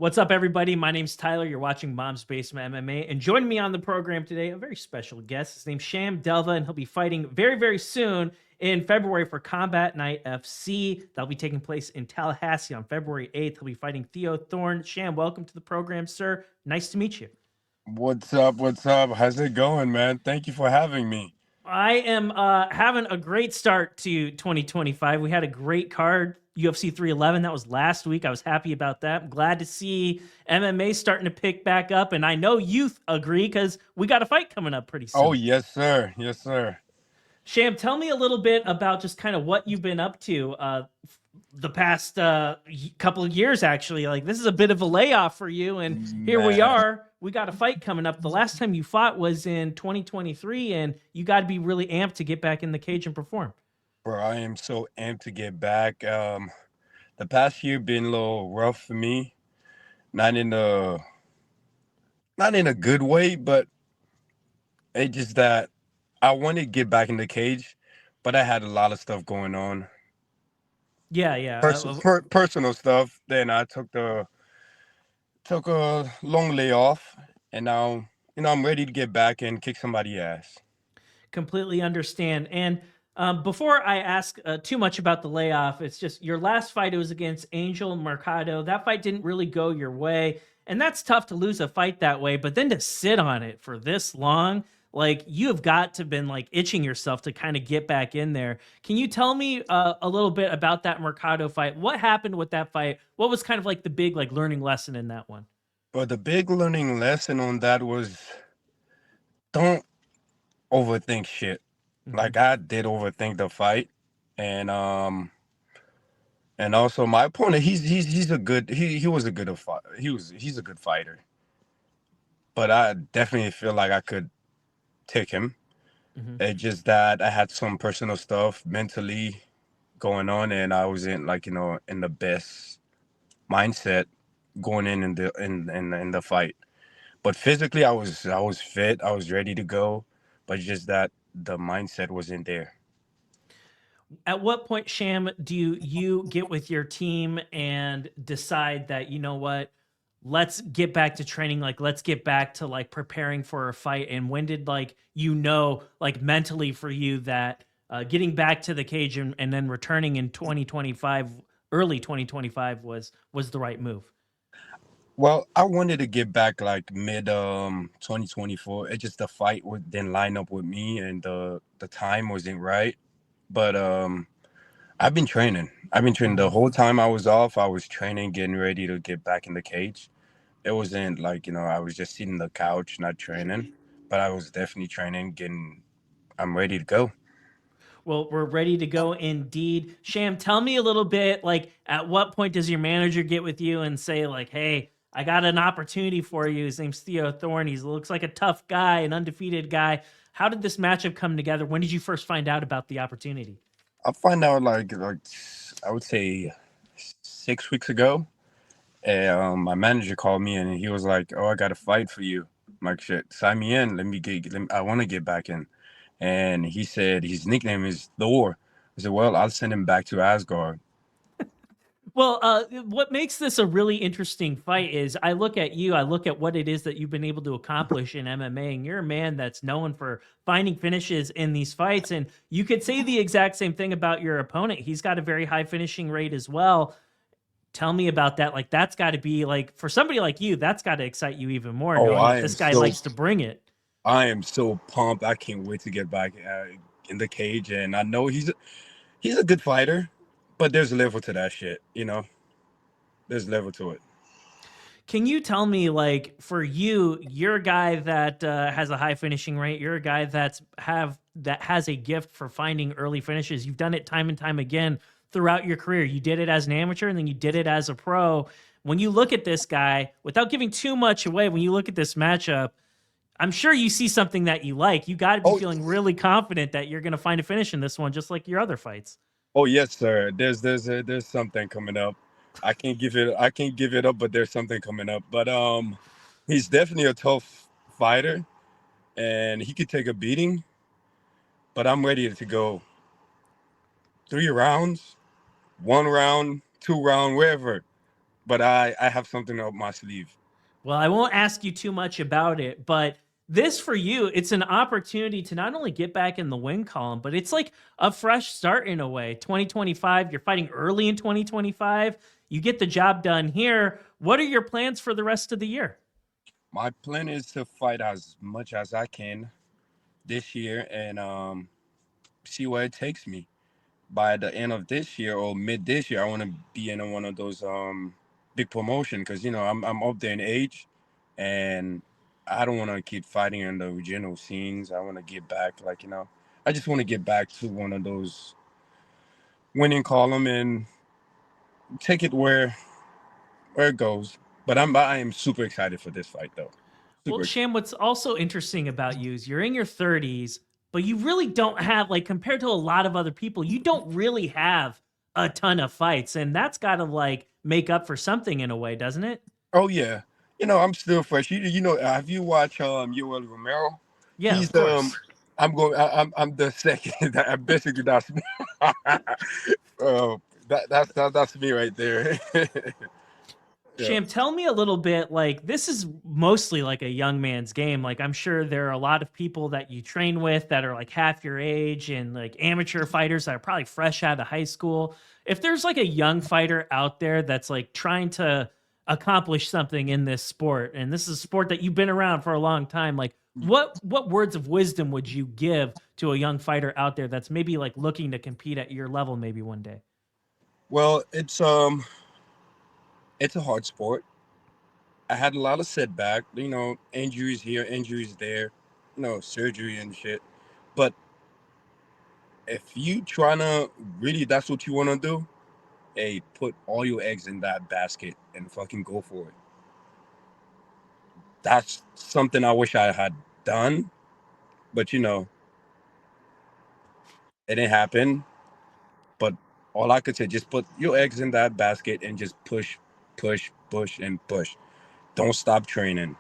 What's up, everybody? My name's Tyler. You're watching Mom's Basement MMA. And joining me on the program today, a very special guest. His name's Cham Delva, and he'll be fighting very, very soon in February for Combat Night FC. That'll be taking place in Tallahassee on February 8th. He'll be fighting Theoren Thorn. Cham, welcome to the program, sir. Nice to meet you. What's up? What's up? How's it going, man? Thank you for having me. I am having a great start to 2025. We had a great card, UFC 311. That was last week. I was happy about that. I'm glad to see MMA starting to pick back up. And I know you agree because we got a fight coming up pretty Oh, soon. yes, sir. Yes, sir. Sham, tell me a little bit about just kind of what you've been up to the past couple of years, actually. Like, this is a bit of a layoff for you. And here we Man, are. We got a fight coming up. The last time you fought was in 2023, and you got to be really amped to get back in the cage and perform. bro, I am so amped to get back. The past year been a little rough for me. Not in a not in a good way, but it's just that I wanted to get back in the cage, but I had a lot of stuff going on. Yeah, yeah. Personal stuff. Then I took a long layoff, and now I'm ready to get back and kick somebody's ass. Completely understand. And before I ask too much about the layoff, it's just your last fight, it was against Angel Mercado. That fight didn't really go your way. And that's tough to lose a fight that way. But then to sit on it for this long, like you have got to been like itching yourself to kind of get back in there. Can you tell me a little bit about that Mercado fight? What happened with that fight? What was kind of like the big like learning lesson in that one? But the big learning lesson on that was don't overthink shit. Mhm. Like I did overthink the fight, and and also my opponent, he's a good he was a good he's a good fighter, but I definitely feel like I could take him. Mhm. It's just that I had some personal stuff mentally going on, and I wasn't like in the best mindset going in the fight. But physically, I was fit, I was ready to go, but just that the mindset wasn't there. At what point, Sham, do you get with your team and decide that, you know what, let's get back to training, like let's get back to like preparing for a fight? And when did like like mentally for you that getting back to the cage and then returning in 2025, early 2025 was the right move? Well, I wanted to get back like mid 2024. It just the fight didn't line up with me, and the time wasn't right. But I've been training. I've been training the Mhm. whole time I was off. I was training, getting ready to get back in the cage. It wasn't like I was just sitting on the couch not training, but I was definitely training. Getting I'm ready to go. Well, we're ready to go indeed. Sham, tell me a little bit, like, at what point does your manager get with you and say, like, hey, I got an opportunity for you. His name's Theo Thorn. He looks like a tough guy, an undefeated guy. How did this matchup come together? When did you first find out about the opportunity? I find out like I would say 6 weeks ago. And my manager called me and he was like, "Oh, I got a fight for you." I'm like, "Shit, sign me in. I want to get back in." And he said his nickname is Thor. I said, "Well, I'll send him back to Asgard." Well, what makes this a really interesting fight is I look at you, I look at what it is that you've been able to accomplish in MMA, and you're a man that's known for finding finishes in these fights. And you could say the exact same thing about your opponent. He's got a very high finishing rate as well. Tell me about that. Like, that's got to be like for somebody like you, that's got to excite you even more, Oh, knowing that this guy likes to bring it. I am so pumped. I can't wait to get back in the cage, and I know he's a good fighter, but there's a level to that shit. There's a level to it. Can you tell me, like, for you, you're a guy that has a high finishing rate. You're a guy that has a gift for finding early finishes. You've done it time and time again throughout your career. You did it as an amateur, and then you did it as a pro. When you look at this guy, without giving too much away, when you look at this matchup, I'm sure you see something that you like. You got to be Oh, feeling really confident that you're going to find a finish in this one, just like your other fights. oh yes, sir. There's something coming up. I can't give it up, but there's something coming up. But he's definitely a tough fighter, and he could take a beating. But I'm ready to go 3 rounds, 1 round, 2 round, wherever. but I have something up my sleeve. Well, I won't ask you too much about it, but this for you, it's an opportunity to not only get back in the win column, but it's like a fresh start in a way. 2025, you're fighting early in 2025. You get the job done here. What are your plans for the rest of the year? My plan is to fight as much as I can this year and see where it takes me. By the end of this year or mid this year, I want to be in one of those big promotion because I'm up there in age, and I don't want to keep fighting in the regional scenes. I want to get back, I just want to get back to one of those winning column and take it where it goes. But I am super excited for this fight though. Well, Super excited. Sham, what's also interesting about you is you're in your 30s, but you really don't have, like, compared to a lot of other people, you don't really have a ton of fights. And that's got to, like, make up for something in a way, doesn't it? Oh yeah, I'm still fresh. Have you watched Yoel Romero? Yeah, He's of course. I'm the second. Basically that's me. That's me right there. Yeah. Sham, tell me a little bit. Like, this is mostly like a young man's game. Like, I'm sure there are a lot of people that you train with that are like half your age and like amateur fighters that are probably fresh out of high school. If there's like a young fighter out there that's like trying to accomplish something in this sport, and this is a sport that you've been around for a long time, like what words of wisdom would you give to a young fighter out there that's maybe like looking to compete at your level maybe one day? Well, it's a hard sport. I had a lot of setback. Injuries here, injuries there. Surgery and shit. But if you trying to really, that's what you want to do. Hey, put all your eggs in that basket and fucking go for it. That's something I wish I had done, but it didn't happen. But all I could say, just put your eggs in that basket and just push, push, push, and push. Don't stop training.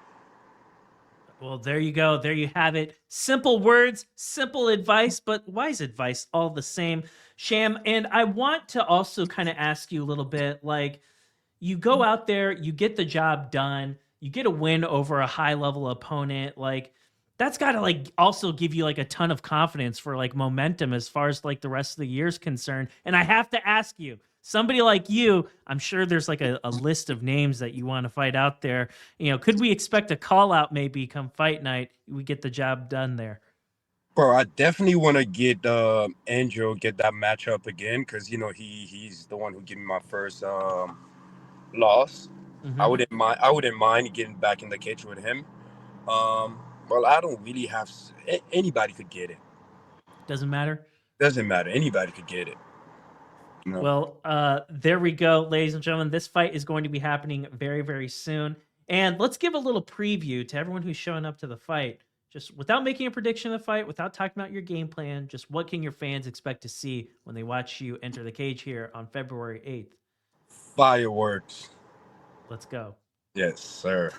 Well, there you go. There you have it. Simple words, simple advice, but wise advice all the same. Sham, and I want to also kind of ask you a little bit like, you go out there, you get the job done, you get a win over a high level opponent. Like, that's got to like also give you like a ton of confidence for like momentum as far as like the rest of the year's concerned. And I have to ask you, somebody like you, I'm sure there's like a list of names that you want to fight out there. Could we expect a call out maybe come fight night? We get the job done there. Bro, I definitely want to get Andrew get that matchup again because he's the one who gave me my first loss. Hmm. I wouldn't mind getting back in the cage with him. Well, I don't really have anybody could get it. Doesn't matter. Doesn't matter. Anybody could get it. No. Well, there we go, ladies and gentlemen. This fight is going to be happening very, very soon. And let's give a little preview to everyone who's showing up to the fight. Just without making a prediction of the fight, without talking about your game plan, just what can your fans expect to see when they watch you enter the cage here on February 8th? Fireworks. Let's go. Yes, sir.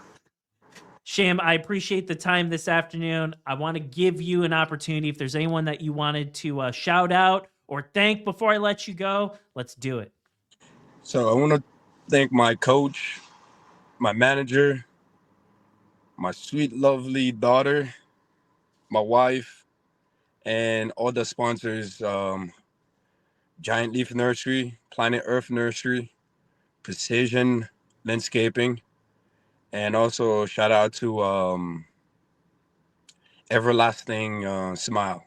Sham, I appreciate the time this afternoon. I want to give you an opportunity. If there's anyone that you wanted to shout out or thank before I let you go, let's do it. So I want to thank my coach, my manager, my sweet, lovely daughter, my wife, and all the sponsors: Giant Leaf Nursery, Planet Earth Nursery, Precision Landscaping, and also shout out to Everlasting Smile.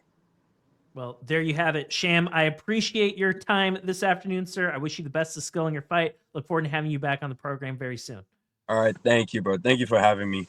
Well, there you have it. Sham, I appreciate your time this afternoon, sir. I wish you the best of skill in your fight. Look forward to having you back on the program very soon. All right, thank you, bro. Thank you for having me.